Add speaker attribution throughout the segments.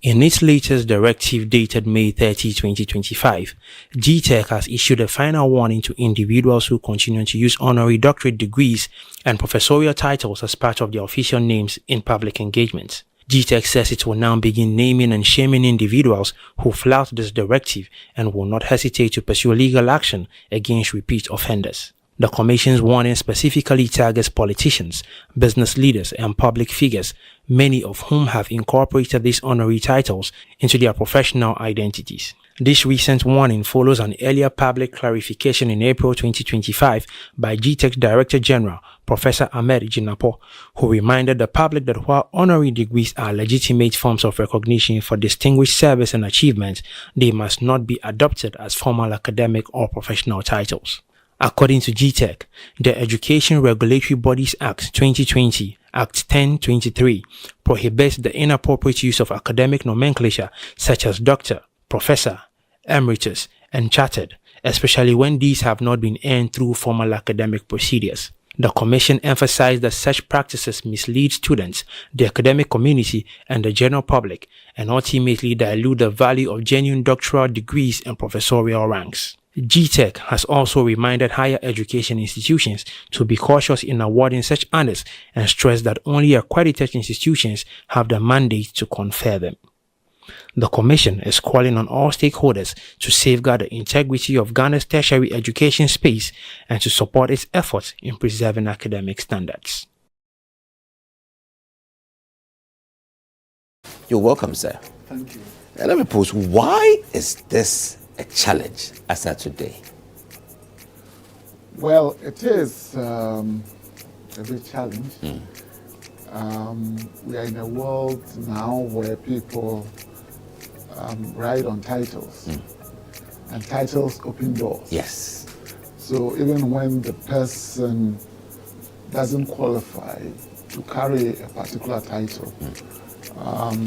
Speaker 1: In its latest directive dated May 30, 2025, GTEC has issued a final warning to individuals who continue to use honorary doctorate degrees and professorial titles as part of their official names in public engagements. GTEC says it will now begin naming and shaming individuals who flout this directive and will not hesitate to pursue legal action against repeat offenders. The Commission's warning specifically targets politicians, business leaders, and public figures, many of whom have incorporated these honorary titles into their professional identities. This recent warning follows an earlier public clarification in April 2025 by GTEC Director General, Professor Ahmed Jinapor, who reminded the public that while honorary degrees are legitimate forms of recognition for distinguished service and achievement, they must not be adopted as formal academic or professional titles. According to GTEC, the Education Regulatory Bodies Act 2020, Act 1023, prohibits the inappropriate use of academic nomenclature such as doctor, professor, emeritus, and chartered, especially when these have not been earned through formal academic procedures. The Commission emphasized that such practices mislead students, the academic community, and the general public, and ultimately dilute the value of genuine doctoral degrees and professorial ranks. GTEC has also reminded higher education institutions to be cautious in awarding such honors and stressed that only accredited institutions have the mandate to confer them. The Commission is calling on all stakeholders to safeguard the integrity of Ghana's tertiary education space and to support its efforts in preserving academic standards.
Speaker 2: You're welcome, sir.
Speaker 3: Thank you.
Speaker 2: Let me pose, why is this a challenge as of today?
Speaker 3: Well, it is a big challenge. We are in a world now where people ride on titles, and titles open doors.
Speaker 2: Yes.
Speaker 3: So even when the person doesn't qualify to carry a particular title,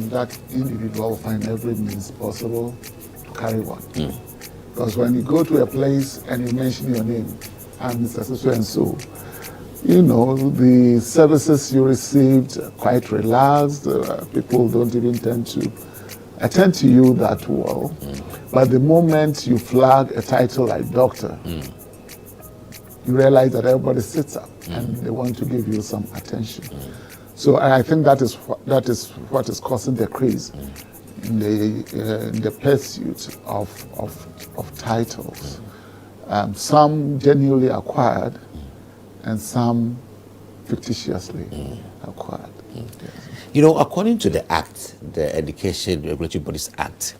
Speaker 3: that individual will find every means possible to carry one. Because when you go to a place and you mention your name, I'm Mr. So and so, you know, the services you received are quite relaxed. People don't even tend to attend to you that well. But the moment you flag a title like doctor, you realize that everybody sits up and they want to give you some attention. So I think that is what is causing the craze in the pursuit of titles. Some genuinely acquired and some fictitiously acquired. Yes.
Speaker 2: You know, according to the Act, the Education Regulatory Bodies Act,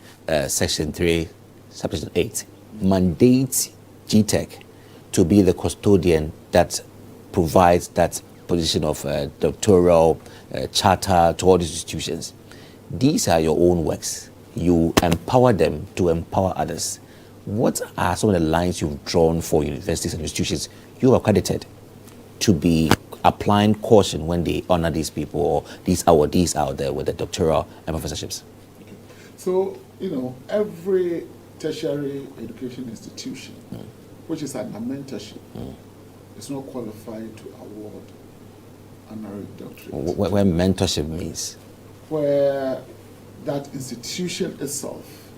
Speaker 2: Section 3, Subsection 8, mandates GTEC to be the custodian that provides that position of doctoral charter to all these institutions. These are your own works. You empower them to empower others. What are some of the lines you've drawn for universities and institutions you have accredited to be applying caution when they honor these people or these awardees out there with the doctoral and professorships?
Speaker 3: So, you know, every tertiary education institution, which is at a mentorship, is not qualified to award honorary doctorate.
Speaker 2: Where mentorship means?
Speaker 3: Where that institution itself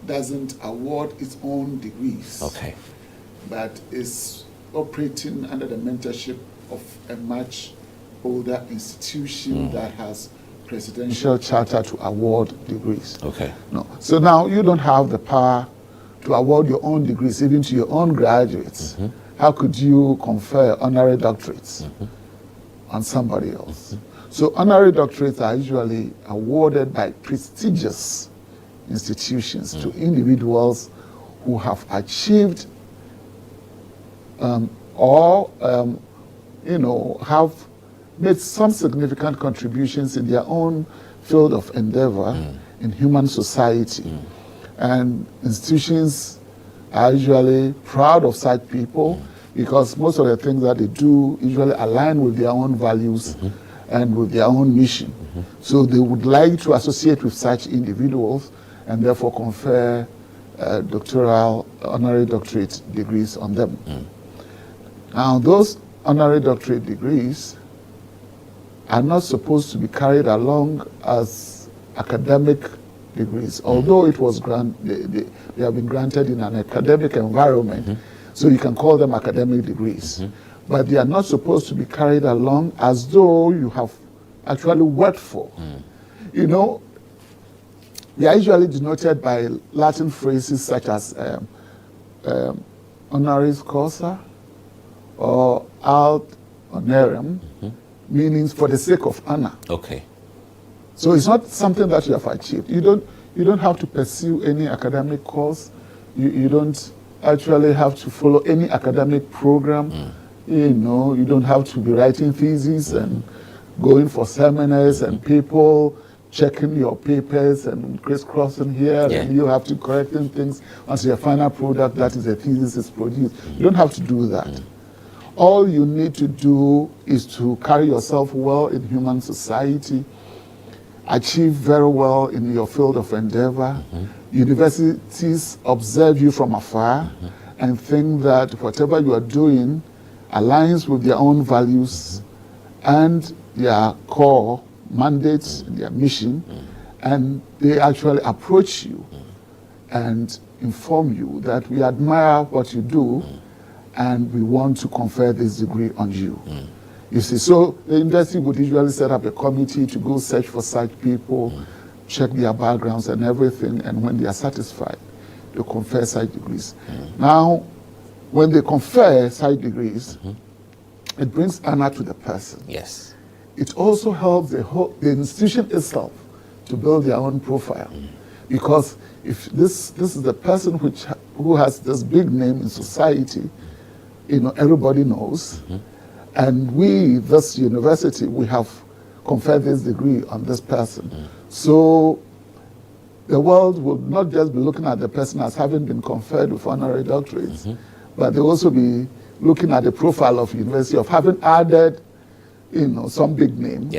Speaker 3: doesn't award its own degrees,
Speaker 2: Okay.
Speaker 3: but is operating under the mentorship of a much older institution that has presidential charter to award degrees.
Speaker 2: Okay.
Speaker 3: No. So now you don't have the power to award your own degrees, even to your own graduates. How could you confer honorary doctorates on somebody else? So honorary doctorates are usually awarded by prestigious institutions to individuals who have achieved have made some significant contributions in their own field of endeavor in human society. And institutions are usually proud of such people because most of the things that they do usually align with their own values and with their own mission. So they would like to associate with such individuals and therefore confer doctoral, honorary doctorate degrees on them. Now those honorary doctorate degrees are not supposed to be carried along as academic degrees, although it was they have been granted in an academic environment, so you can call them academic degrees. But they are not supposed to be carried along as though you have actually worked for. You know, they are usually denoted by Latin phrases such as honoris causa or ad honorem, meaning for the sake of honor.
Speaker 2: Okay.
Speaker 3: So it's not something that you have achieved. You don't have to pursue any academic course. You don't actually have to follow any academic program. You know, you don't have to be writing theses and going for seminars and people checking your papers and crisscrossing here, and you have to correcting things once your final product, that is a thesis, is produced. You don't have to do that. All you need to do is to carry yourself well in human society, achieve very well in your field of endeavor. Universities observe you from afar and think that whatever you are doing aligns with their own values and their core mandates, their mission, and they actually approach you and inform you that we admire what you do and we want to confer this degree on you. You see, so the university would usually set up a committee to go search for such people, check their backgrounds and everything, and when they are satisfied, they confer such degrees. Now, when they confer such degrees, it brings honor to the person.
Speaker 2: Yes.
Speaker 3: It also helps the institution itself to build their own profile. Because if this is the person who has this big name in society, you know, everybody knows, and we, this university, we have conferred this degree on this person. So the world will not just be looking at the person as having been conferred with honorary doctorates, but they'll also be looking at the profile of university of having added, you know, some big name,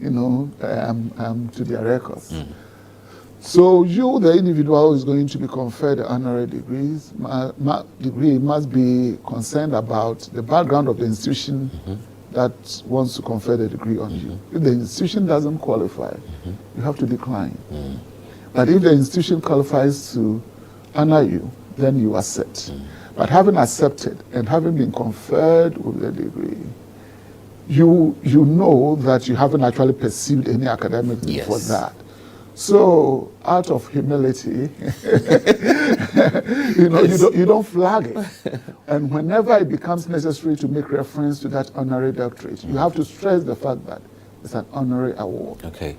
Speaker 3: you know, to their records. So you, the individual who is going to be conferred the honorary degrees, degree must be concerned about the background of the institution that wants to confer the degree on you. If the institution doesn't qualify, you have to decline. But if the institution qualifies to honor you, then you accept. But having accepted and having been conferred with the degree, you know that you haven't actually pursued any academic for that. So, out of humility, you know, you don't flag it. And whenever it becomes necessary to make reference to that honorary doctorate, you have to stress the fact that it's an honorary award.
Speaker 2: Okay.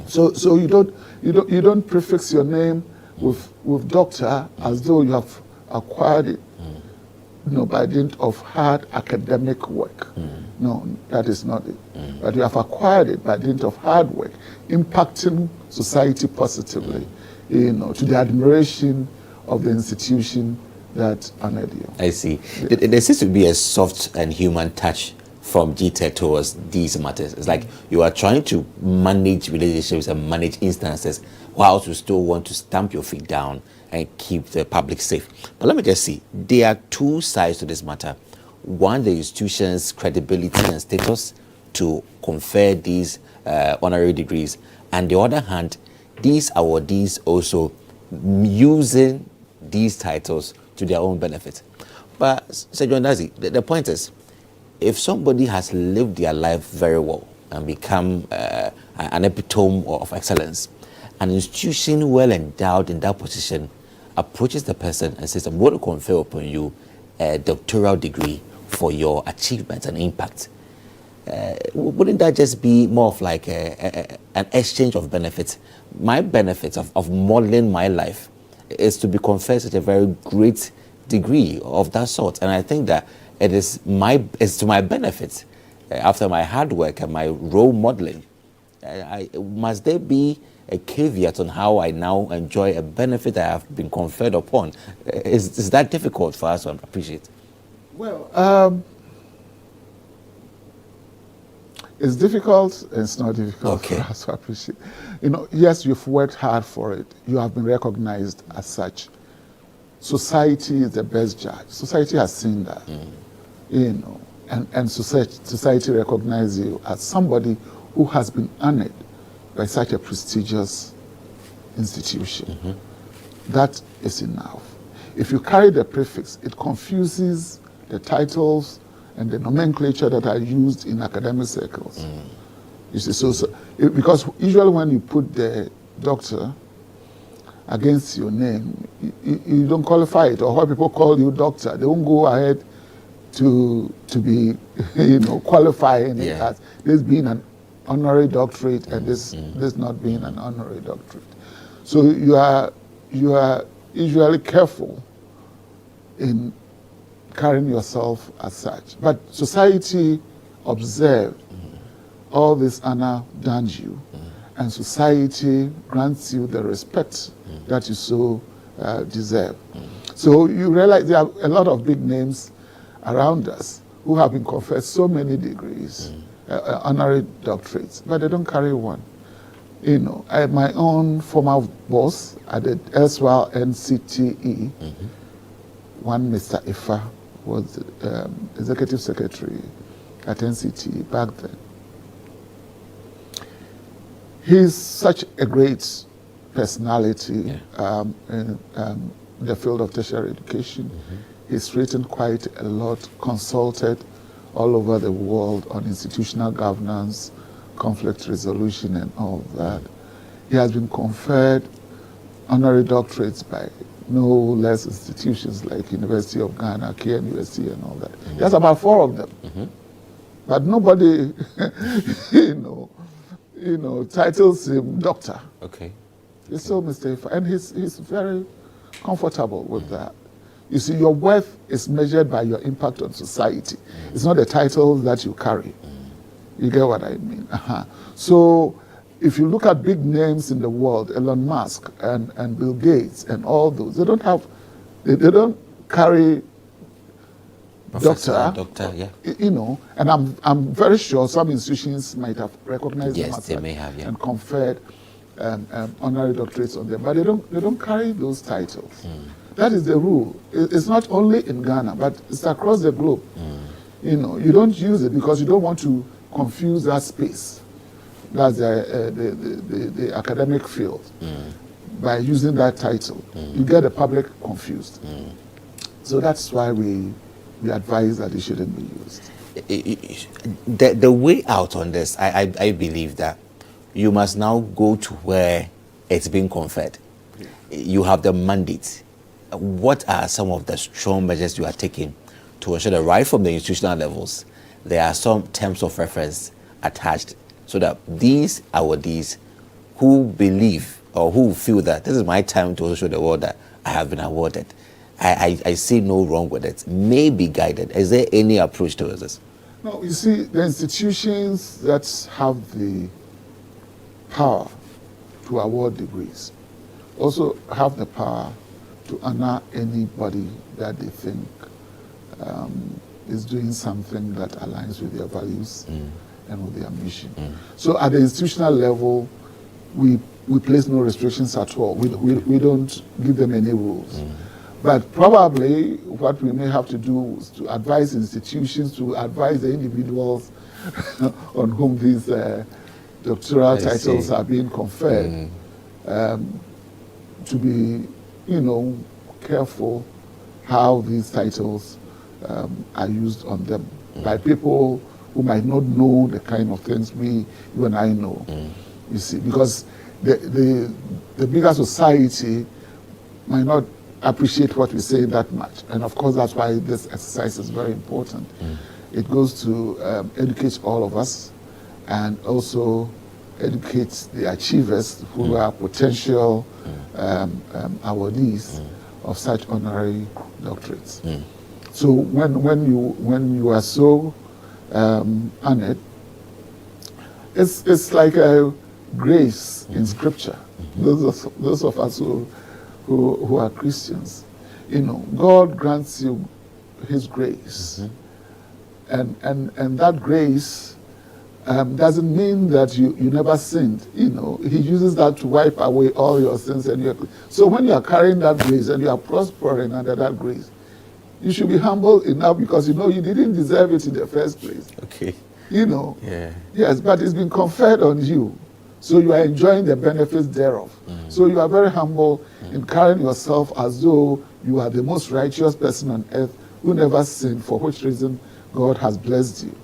Speaker 3: So you don't prefix your name with doctor as though you have acquired it, you know, by dint of hard academic work. No, that is not it. But you have acquired it by dint of hard work, impacting society positively, you know, to the admiration of the institution that honored you.
Speaker 2: I see. There seems to be a soft and human touch from GTEC towards these matters. It's like you are trying to manage relationships and manage instances whilst you still want to stamp your feet down and keep the public safe. But let me just see. There are two sides to this matter. One, the institution's credibility and status to confer these honorary degrees. And the other hand, these awardees also using these titles to their own benefit. But, Sir John Dadzie, the point is, if somebody has lived their life very well and become an epitome of excellence, an institution well endowed in that position approaches the person and says, I'm going to confer upon you a doctoral degree for your achievements and impact. Wouldn't that just be more of like an exchange of benefits? My benefits of modeling my life is to be conferred such a very great degree of that sort. And I think that it's to my benefit after my hard work and my role modeling. Must there be a caveat on how I now enjoy a benefit I have been conferred upon? Is that difficult for us to appreciate?
Speaker 3: Well, it's difficult, it's not difficult for us to appreciate. You know, yes, you've worked hard for it. You have been recognized as such. Society is the best judge. Society has seen that. You know, and society recognizes you as somebody who has been honored by such a prestigious institution. That is enough. If you carry the prefix, it confuses the titles and the nomenclature that are used in academic circles. You see, because usually when you put the doctor against your name, you don't qualify it, or what people call you doctor, they won't go ahead to be, qualifying it as this being an honorary doctorate and this not being an honorary doctorate. So you are usually careful in carrying yourself as such. But society observed all this honor done you, and society grants you the respect that you so deserve. So you realize there are a lot of big names around us who have been conferred so many degrees, honorary doctorates, but they don't carry one. My own former boss at the erstwhile NCTE, one Mr. Ifa, was executive secretary at NCTE back then. He's such a great personality in the field of tertiary education. He's written quite a lot, consulted all over the world on institutional governance, conflict resolution, and all that. He has been conferred honorary doctorates by no less institutions like University of Ghana, KNUST, and all that. He has about 4 of them. But nobody, titles him doctor.
Speaker 2: Okay.
Speaker 3: It's so mistaken, and he's very comfortable with that. You see, your worth is measured by your impact on society. It's not the titles that you carry. You get what I mean? So, if you look at big names in the world, Elon Musk and Bill Gates and all those, they don't carry
Speaker 2: Professor,
Speaker 3: doctor,
Speaker 2: yeah.
Speaker 3: And I'm very sure some institutions might have recognized them as
Speaker 2: they may have,
Speaker 3: and conferred honorary doctorates on them, but they don't carry those titles. That is the rule. It's not only in Ghana, but it's across the globe. You don't use it because you don't want to confuse that space. That's the academic field. By using that title, you get the public confused. So that's why we advise that it shouldn't be used.
Speaker 2: The way out on this, I believe that you must now go to where it's being conferred. You have the mandate. What are some of the strong measures you are taking to ensure that right from the institutional levels, there are some terms of reference attached so that these awardees who believe or who feel that this is my time to show the world that I have been awarded, I see no wrong with it, may be guided. Is there any approach towards this?
Speaker 3: No, you see, the institutions that have the power to award degrees also have the power to honor anybody that they think is doing something that aligns with their values and with their mission. So at the institutional level, we place no restrictions at all. We don't give them any rules. But probably what we may have to do is to advise institutions, to advise the individuals on whom these doctoral titles are being conferred, to be, careful how these titles are used on them by people who might not know the kind of things you and I know. You see, because the bigger society might not appreciate what we say that much. And of course, that's why this exercise is very important. It goes to educate all of us and also educate the achievers who are potential awardees of such honorary doctorates. So when you are so honored, it's like a grace in Scripture. Those of us who are Christians, God grants you His grace, and that grace doesn't mean that you never sinned. He uses that to wipe away all your sins. So when you are carrying that grace and you are prospering under that grace, you should be humble enough because you didn't deserve it in the first place.
Speaker 2: Okay.
Speaker 3: Yes, but it's been conferred on you. So you are enjoying the benefits thereof. So you are very humble in carrying yourself as though you are the most righteous person on earth who never sinned, for which reason God has blessed you.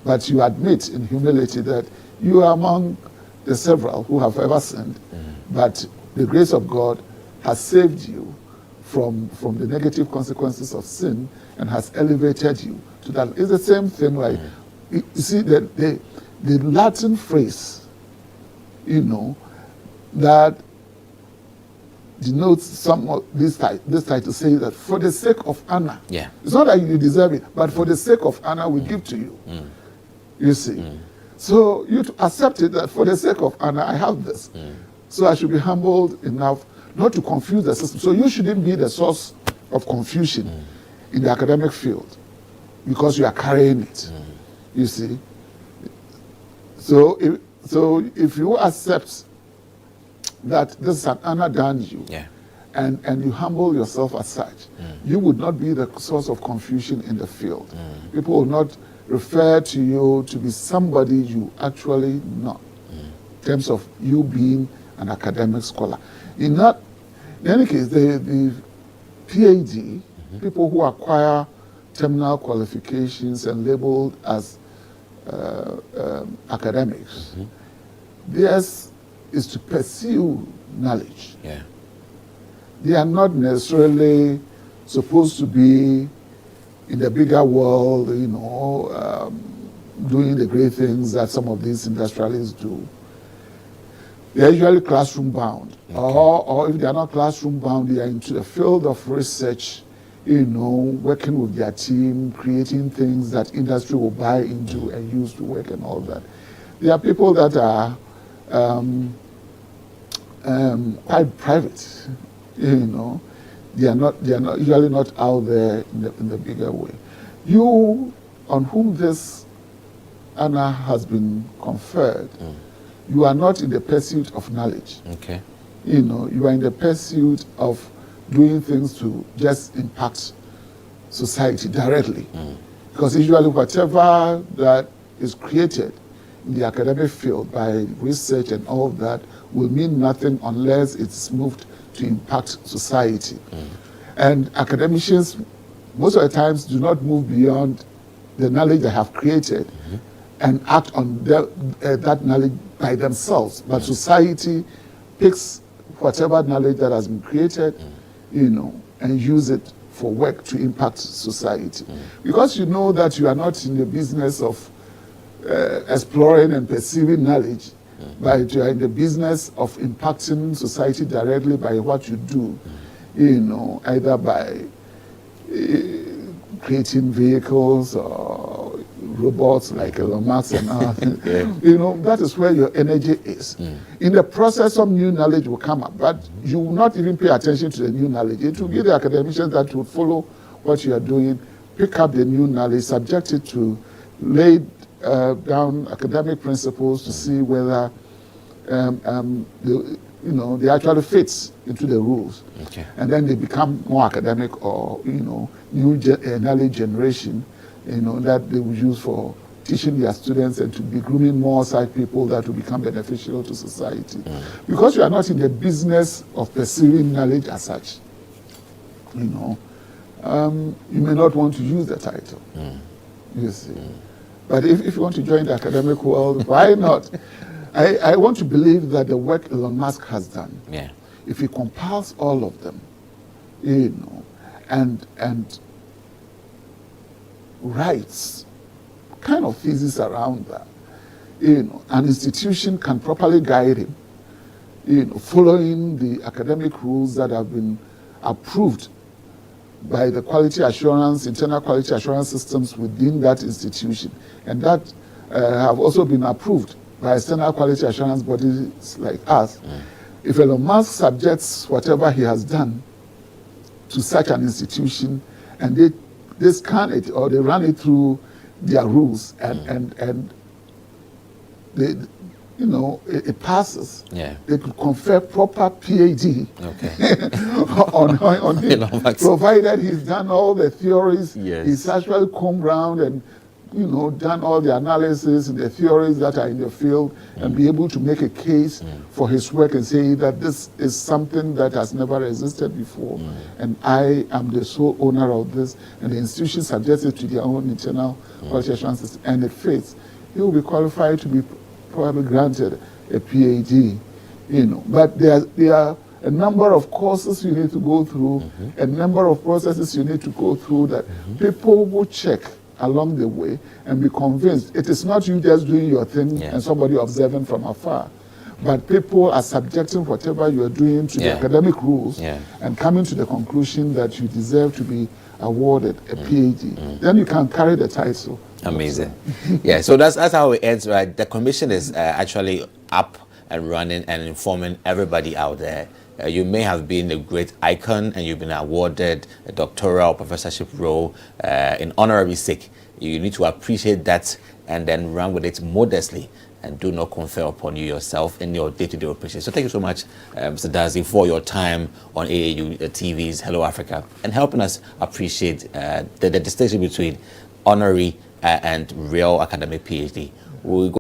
Speaker 3: But you admit in humility that you are among the several who have ever sinned, but the grace of God has saved you from the negative consequences of sin and has elevated you to that. It's the same thing, like, you see, the Latin phrase, you know, that denotes some of this title, say that for the sake of honor.
Speaker 2: Yeah.
Speaker 3: It's not that you deserve it, but for the sake of honor we give to you. You see. So you to accept it, that for the sake of honor I have this. So I should be humbled enough not to confuse the system. So you shouldn't be the source of confusion in the academic field because you are carrying it. You see. So if you accept that this is an honor done you, and you humble yourself as such, you would not be the source of confusion in the field. People will not refer to you to be somebody you actually not, in terms of you being an academic scholar. In any case, the PhD, people who acquire terminal qualifications and labeled as academics, theirs is to pursue knowledge. They are not necessarily supposed to be in the bigger world, you know, doing the great things that some of these industrialists do. They are usually classroom bound, or if they are not classroom bound, they are into the field of research, you know, working with their team, creating things that industry will buy into and use to work and all that. There are people that are quite private, you know. They are usually not out there in the bigger way. You, on whom this honor has been conferred, you are not in the pursuit of knowledge. You know, you are in the pursuit of doing things to just impact society directly. Because usually whatever that is created in the academic field by research and all of that will mean nothing unless it's moved to impact society. And academicians, most of the times, do not move beyond the knowledge they have created and act on that knowledge by themselves. But society picks whatever knowledge that has been created, you know, and use it for work to impact society. Because you know that you are not in the business of exploring and perceiving knowledge, but you are in the business of impacting society directly by what you do, you know, either by creating vehicles or robots like Elon Musk and other. You know, that is where your energy is. In the process, some new knowledge will come up, but you will not even pay attention to the new knowledge. It will be the academicians that will follow what you are doing, pick up the new knowledge, subject it to lay down academic principles to see whether they actually fits into the rules. And then they become more academic, or, you know, new knowledge generation, you know, that they will use for teaching their students and to be grooming more side people that will become beneficial to society. Because you are not in the business of pursuing knowledge as such, you know, you may not want to use the title, you see. But if you want to join the academic world, why not? I want to believe that the work Elon Musk has done, if he compiles all of them, you know, and writes kind of thesis around that, you know, an institution can properly guide him, you know, following the academic rules that have been approved by the quality assurance, internal quality assurance systems within that institution, and that have also been approved by external quality assurance bodies like us. If Elon Musk subjects whatever he has done to such an institution, and they scan it or they run it through their rules, and they, you know, it passes, they could confer proper PhD on him, provided he's done all the theories, he's actually combed around and done all the analysis and the theories that are in the field and be able to make a case for his work and say that this is something that has never existed before, and I am the sole owner of this, and the institution subjects it to their own internal quality assurance system, and it fits, he will be qualified to be probably granted a PhD. But there are a number of courses you need to go through, a number of processes you need to go through that people will check along the way and be convinced it is not you just doing your thing and somebody observing from afar, but people are subjecting whatever you are doing to the academic rules and coming to the conclusion that you deserve to be awarded a PhD. Then you can carry the title.
Speaker 2: Amazing. Yeah, so that's how it ends, right? The commission is actually up and running and informing everybody out there. You may have been a great icon and you've been awarded a doctoral professorship role in honorary sake. You need to appreciate that and then run with it modestly and do not confer upon you yourself in your day-to-day operations. So thank you so much, Mr. Dadzie, for your time on AAU TV's Hello Africa and helping us appreciate the distinction between honorary and real academic PhD. We'll go